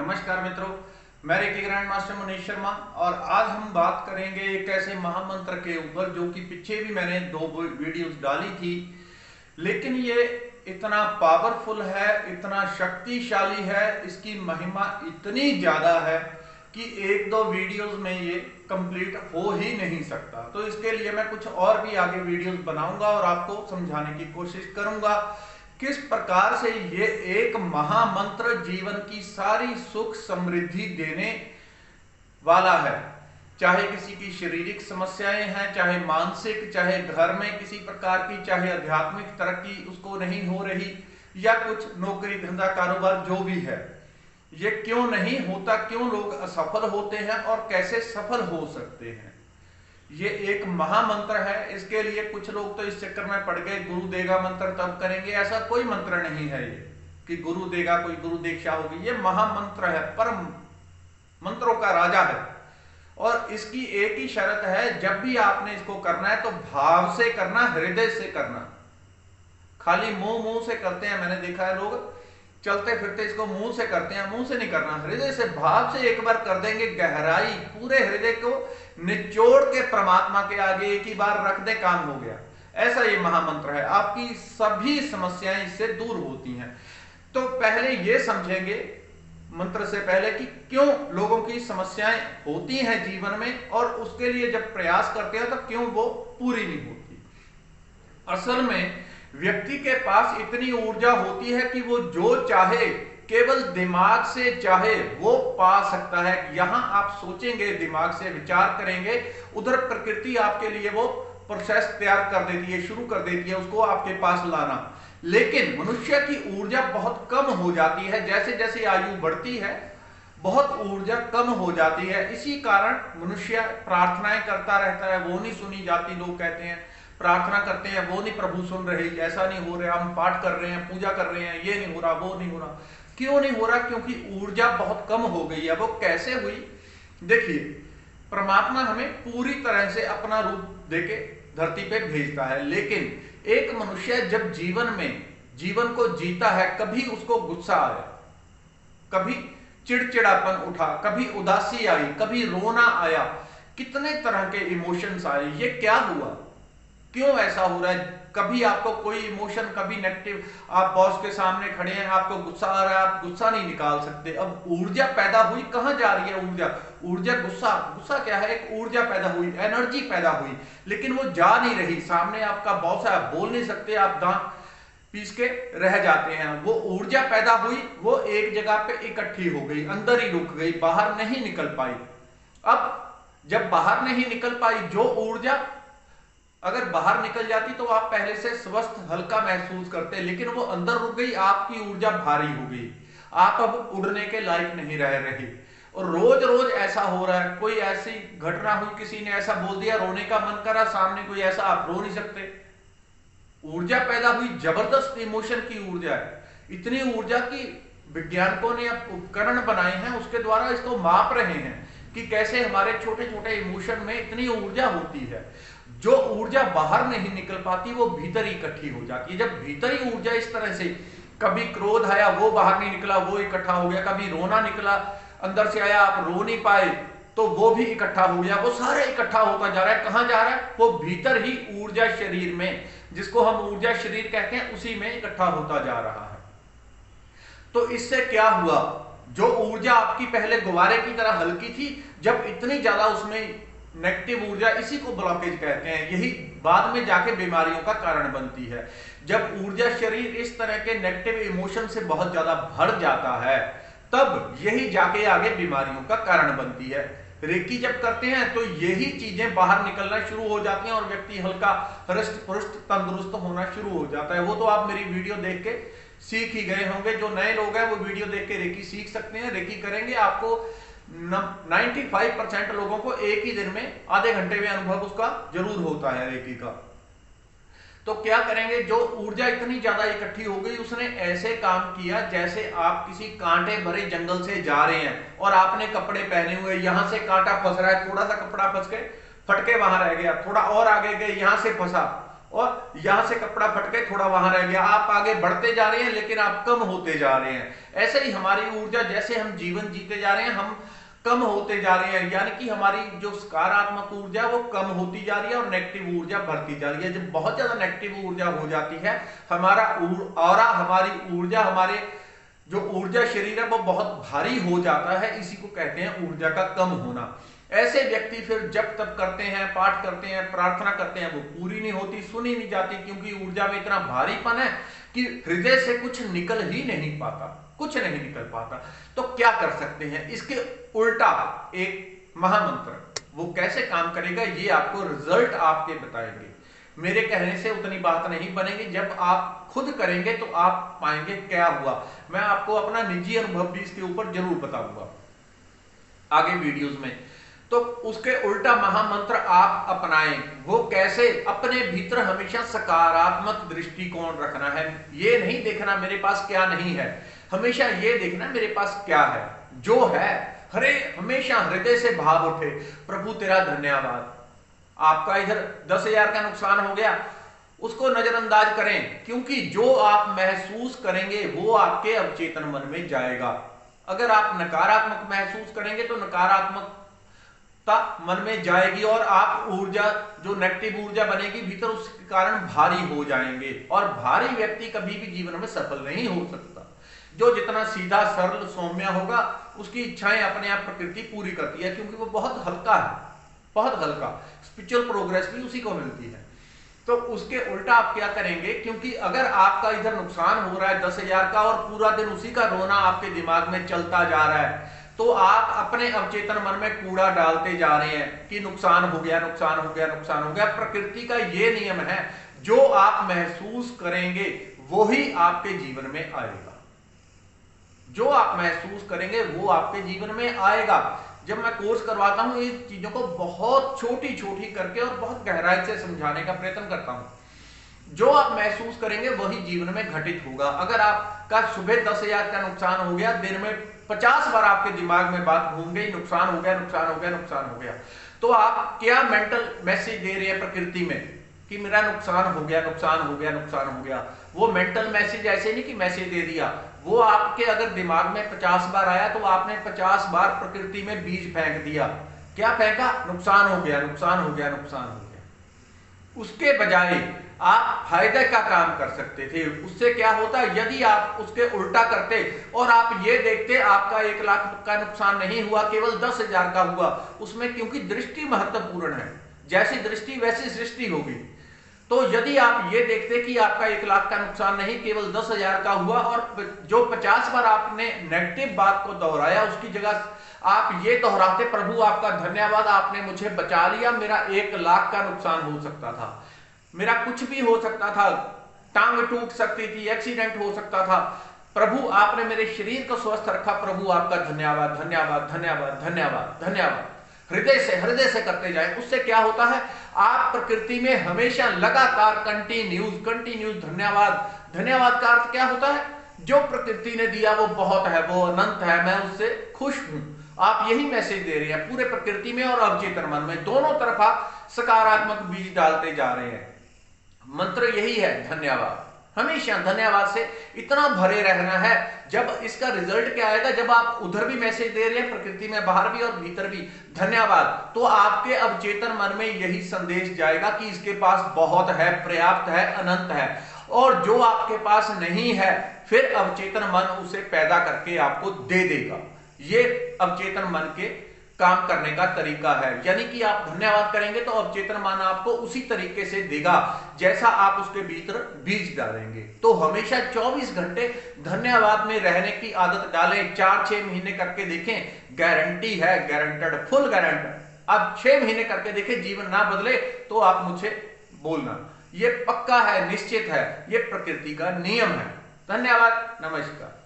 नमस्कार मित्रों, मैं reiki grand master Manish Sharma और आज हम बात करेंगे एक ऐसे महामंत्र के ऊपर जो कि पीछे भी मैंने 2 वीडियोस डाली थी। लेकिन ये इतना पावरफुल है, इतना शक्तिशाली है, इसकी महिमा इतनी ज्यादा है कि 1-2 वीडियोस में ये कंप्लीट हो ही नहीं सकता। तो इसके लिए मैं कुछ और भी आगे वीडियोस बनाऊंगा और आपको समझाने की कोशिश करूंगा किस प्रकार से ये एक महामंत्र जीवन की सारी सुख समृद्धि देने वाला है। चाहे किसी की शारीरिक समस्याएं हैं, चाहे मानसिक, चाहे घर में किसी प्रकार की, चाहे आध्यात्मिक तरक्की उसको नहीं हो रही, या कुछ नौकरी धंधा कारोबार जो भी है, ये क्यों नहीं होता, क्यों लोग असफल होते हैं और कैसे सफल हो सकते हैं। ये एक महामंत्र है। इसके लिए कुछ लोग तो इस चक्कर में पड़ गए, गुरु देगा मंत्र तब करेंगे। ऐसा कोई मंत्र नहीं है ये कि गुरु देगा, कोई गुरु दीक्षा होगी। ये महामंत्र है, परम मंत्रों का राजा है। और इसकी एक ही शर्त है, जब भी आपने इसको करना है तो भाव से करना, हृदय से करना। खाली मुंह से करते हैं, मैंने देखा है लोग चलते फिरते इसको मुंह से करते हैं, मुंह से नहीं करना, हृदय से भाव से एक बार कर देंगे। गहराई पूरे हृदय को निचोड़ के परमात्मा के आगे एक ही बार रख दे, काम हो गया। ऐसा ये महामंत्र है, आपकी सभी समस्याएं इससे दूर होती हैं। तो पहले ये समझेंगे मंत्र से पहले कि क्यों लोगों की समस्याएं होती हैं जीवन में, और उसके लिए जब प्रयास करते हैं तो क्यों वो पूरी नहीं होती। असल में व्यक्ति के पास इतनी ऊर्जा होती है कि वो जो चाहे केवल दिमाग से चाहे वो पा सकता है। यहां आप सोचेंगे, दिमाग से विचार करेंगे, उधर प्रकृति आपके लिए वो प्रोसेस तैयार कर देती है, शुरू कर देती है उसको आपके पास लाना। लेकिन मनुष्य की ऊर्जा बहुत कम हो जाती है, जैसे जैसे आयु बढ़ती है बहुत ऊर्जा कम हो जाती है। इसी कारण मनुष्य प्रार्थनाएं करता रहता है, वो नहीं सुनी जाती। लोग कहते हैं प्रार्थना करते हैं, वो नहीं प्रभु सुन रहे, ऐसा नहीं हो रहा, हम पाठ कर रहे हैं, पूजा कर रहे हैं, ये नहीं हो रहा, वो नहीं हो रहा। क्यों नहीं हो रहा? क्योंकि ऊर्जा बहुत कम हो गई है। वो कैसे हुई? देखिए, परमात्मा हमें पूरी तरह से अपना रूप देके धरती पे भेजता है, लेकिन एक मनुष्य जब जीवन को जीता है, कभी उसको गुस्सा आया, कभी चिड़चिड़ापन उठा, कभी उदासी आई, कभी रोना आया, कितने तरह के इमोशंस आए। ये क्या हुआ? क्यों ऐसा हो रहा है? कभी आपको कोई इमोशन, कभी नेगेटिव, आप बॉस के सामने खड़े हैं, आपको गुस्सा आ रहा है, आप गुस्सा नहीं निकाल सकते। अब ऊर्जा पैदा हुई, कहां जा रही है ऊर्जा? गुस्सा क्या है? एक ऊर्जा पैदा हुई, एनर्जी पैदा हुई, लेकिन वो जा नहीं रही। सामने आपका बॉस है, आप बोल नहीं सकते, आप दांत पीस के रह जाते हैं। वो ऊर्जा पैदा हुई, वो एक जगह पे इकट्ठी हो गई, अंदर ही रुक गई, बाहर नहीं निकल पाई। अब जब बाहर नहीं निकल पाई, जो ऊर्जा अगर बाहर निकल जाती तो आप पहले से स्वस्थ हल्का महसूस करते, लेकिन वो अंदर रुक गई, आपकी ऊर्जा भारी हो गई, आप अब उड़ने के लायक नहीं रह रहे। और रोज रोज ऐसा हो रहा है। कोई ऐसी घटना हुई, किसी ने ऐसा बोल दिया, रोने का मन करा, सामने कोई ऐसा, आप रो नहीं सकते। ऊर्जा पैदा हुई, जबरदस्त इमोशन की ऊर्जा है। इतनी ऊर्जा की वैज्ञानिकों ने अब उपकरण बनाए हैं, उसके द्वारा इसको माप रहे हैं कि कैसे हमारे छोटे छोटे इमोशन में इतनी ऊर्जा होती है। जो ऊर्जा बाहर नहीं निकल पाती वो भीतर ही इकट्ठी हो जाती है। जब भीतर ही ऊर्जा इस तरह से, कभी क्रोध आया वो बाहर नहीं निकला, वो इकट्ठा हो गया, कभी रोना निकला अंदर से आया, आप रो नहीं पाए तो वो भी इकट्ठा हो गया, वो सारे इकट्ठा होता जा रहा है। कहां जा रहा है? वो भीतर ही ऊर्जा शरीर में, जिसको हम ऊर्जा शरीर कहते हैं, उसी में इकट्ठा होता जा रहा है। तो इससे क्या हुआ? जो ऊर्जा आपकी पहले गुब्बारे की तरह हल्की थी, जब इतनी ज्यादा उसमें नेगेटिव ऊर्जा, इसी को ब्लॉकेज कहते हैं, यही बाद में जाके बीमारियों का कारण बनती है। जब ऊर्जा शरीर इस तरह के नेगेटिव इमोशन से बहुत ज्यादा भर जाता है, तब यही जाके आगे बीमारियों का कारण बनती है। रेकी जब करते हैं तो यही चीजें बाहर निकलना शुरू हो जाती हैं और व्यक्ति हल्का हृष्ट पुष्ट तंदुरुस्त होना शुरू हो जाता है। वो तो आप मेरी वीडियो देख के सीख ही गए होंगे। जो नए लोग हैं वो वीडियो देख के रेकी सीख सकते हैं। रेकी करेंगे, आपको 95% लोगों को एक ही दिन में, आधे घंटे में अनुभव उसका जरूर होता है रेकी का। तो क्या करेंगे? जो ऊर्जा इतनी ज्यादा इकट्ठी हो गई, उसने ऐसे काम किया जैसे आप किसी कांटे भरे जंगल से जा रहे हैं और आपने कपड़े पहने हुए, यहां से कांटा फंस रहा है, थोड़ा सा कपड़ा फंस के फटके वहां रह गया, थोड़ा और आगे गए, यहां से फंसा, और यहां से कपड़ा फट के थोड़ा वहां रह गया, आप आगे बढ़ते जा रहे हैं लेकिन आप कम होते जा रहे हैं। ऐसे ही हमारी ऊर्जा, जैसे हम जीवन जीते जा रहे हैं, हम कम होते जा रहे हैं, यानी कि हमारी जो सकारात्मक ऊर्जा वो कम होती जा रही है और नेगेटिव ऊर्जा बढ़ती जा रही है। जब बहुत ज्यादा नेगेटिव ऊर्जा हो जाती है, हमारा ऑरा, हमारी ऊर्जा, हमारे जो ऊर्जा शरीर है वो बहुत भारी हो जाता है। इसी को कहते हैं ऊर्जा का कम होना। ऐसे व्यक्ति फिर जब तब करते हैं, पाठ करते हैं, प्रार्थना करते हैं, वो पूरी नहीं होती, सुनी नहीं जाती, क्योंकि ऊर्जा में इतना भारीपन है कि हृदय से कुछ निकल ही नहीं पाता, कुछ नहीं निकल पाता। तो क्या कर सकते हैं? इसके उल्टा एक महामंत्र, वो कैसे काम करेगा ये आपको रिजल्ट आपके बताएंगे। मेरे कहने से उतनी बात नहीं बनेगी, जब आप खुद करेंगे तो आप पाएंगे क्या हुआ। मैं आपको अपना निजी अनुभव भी इसके ऊपर जरूर बताऊंगा आगे वीडियोस में। तो उसके उल्टा महामंत्र आप अपनाएं। वो कैसे? अपने भीतर हमेशा सकारात्मक दृष्टिकोण रखना है। ये नहीं देखना मेरे पास क्या नहीं है, हमेशा ये देखना मेरे पास क्या है। जो है हमेशा हृदय से भाव उठे, प्रभु तेरा धन्यवाद। आपका इधर 10,000 का नुकसान हो गया, उसको नजरअंदाज करें, क्योंकि जो आप महसूस करेंगे वो आपके अवचेतन मन में जाएगा। अगर आप नकारात्मक महसूस करेंगे तो नकारात्मकता मन में जाएगी और आप ऊर्जा, जो नेगेटिव ऊर्जा बनेगी भीतर, उसके कारण भारी हो जाएंगे। और भारी व्यक्ति कभी भी जीवन में सफल नहीं हो सकता। जो जितना सीधा सरल सौम्य होगा, उसकी इच्छाएं अपने आप प्रकृति पूरी करती है, क्योंकि वो बहुत हल्का है, बहुत हल्का। स्पिरिचुअल प्रोग्रेस भी उसी को मिलती है। तो उसके उल्टा आप क्या करेंगे? क्योंकि अगर आपका इधर नुकसान हो रहा है 10,000 का और पूरा दिन उसी का रोना आपके दिमाग में चलता जा रहा है, तो आप अपने अवचेतन मन में कूड़ा डालते जा रहे हैं कि नुकसान हो गया, नुकसान हो गया, नुकसान हो गया। प्रकृति का ये नियम है, जो आप महसूस करेंगे वो ही आपके जीवन में आएगा। जो आप महसूस करेंगे वो आपके जीवन में आएगा। जब मैं कोर्स करवाता हूं, इस चीजों को बहुत छोटी छोटी करके और बहुत गहराई से समझाने का प्रयत्न करता हूं। जो आप महसूस करेंगे वही जीवन में घटित होगा। अगर आपका सुबह 10,000 का नुकसान हो गया, दिन में 50 बार आपके दिमाग में बात घूम गई, नुकसान हो गया, नुकसान हो गया, नुकसान हो गया, तो आप क्या मेंटल मैसेज दे रहे हैं प्रकृति में कि मेरा नुकसान हो गया, नुकसान हो गया, नुकसान हो गया। वो मेंटल मैसेज ऐसे नहीं कि मैसेज दे दिया, वो आपके अगर दिमाग में 50 बार आया तो आपने 50 बार प्रकृति में बीज फेंक दिया। क्या फेंका? नुकसान हो गया, नुकसान हो गया, नुकसान हो गया। उसके बजाय आप फायदे का काम कर सकते थे। उससे क्या होता? यदि आप उसके उल्टा करते और आप ये देखते आपका 1 लाख का नुकसान नहीं हुआ, केवल 10,000 का हुआ, उसमें क्योंकि दृष्टि महत्वपूर्ण है, जैसी दृष्टि वैसी सृष्टि होगी। तो यदि आप ये देखते कि आपका 1 लाख का नुकसान नहीं, केवल 10,000 का हुआ, और जो 50 बार आपने नेगेटिव बात को दोहराया, उसकी जगह आप ये दोहराते, प्रभु आपका धन्यवाद, आपने मुझे बचा लिया, मेरा 1 लाख का नुकसान हो सकता था, मेरा कुछ भी हो सकता था, टांग टूट सकती थी, एक्सीडेंट हो सकता था, प्रभु आपने मेरे शरीर को स्वस्थ रखा, प्रभु आपका धन्यवाद, धन्यवाद, धन्यवाद, धन्यवाद, धन्यवाद। हृदय से करते जाए। उससे क्या होता है? आप प्रकृति में हमेशा लगातार कंटिन्यूस धन्यवाद। धन्यवाद का अर्थ क्या होता है? जो प्रकृति ने दिया वो बहुत है, वो अनंत है, मैं उससे खुश हूं। आप यही मैसेज दे रहे हैं पूरे प्रकृति में और अवचेतन मन में, दोनों तरफ आप सकारात्मक बीज डालते जा रहे हैं। मंत्र यही है, धन्यवाद। हमेशा धन्यवाद से इतना भरे रहना है। जब इसका रिजल्ट क्या आएगा? जब आप उधर भी मैसेज दे रहे हैं प्रकृति में, बाहर भी और भीतर भी धन्यवाद, तो आपके अवचेतन मन में यही संदेश जाएगा कि इसके पास बहुत है, पर्याप्त है, अनंत है। और जो आपके पास नहीं है, फिर अवचेतन मन उसे पैदा करके आपको दे देगा। ये अवचेतन मन के काम करने का तरीका है। यानी कि आप धन्यवाद करेंगे तो अवचेतन मन आपको उसी तरीके से देगा जैसा आप उसके भीतर बीज डालेंगे। तो हमेशा 24 घंटे धन्यवाद में रहने की आदत डालें। 4-6 महीने करके देखें, गारंटी है, गारंटेड, फुल गारंटेड। अब 6 महीने करके देखें, जीवन ना बदले तो आप मुझे बोलना, ये पक्का है, निश्चित है, ये प्रकृति का नियम है। धन्यवाद, नमस्कार।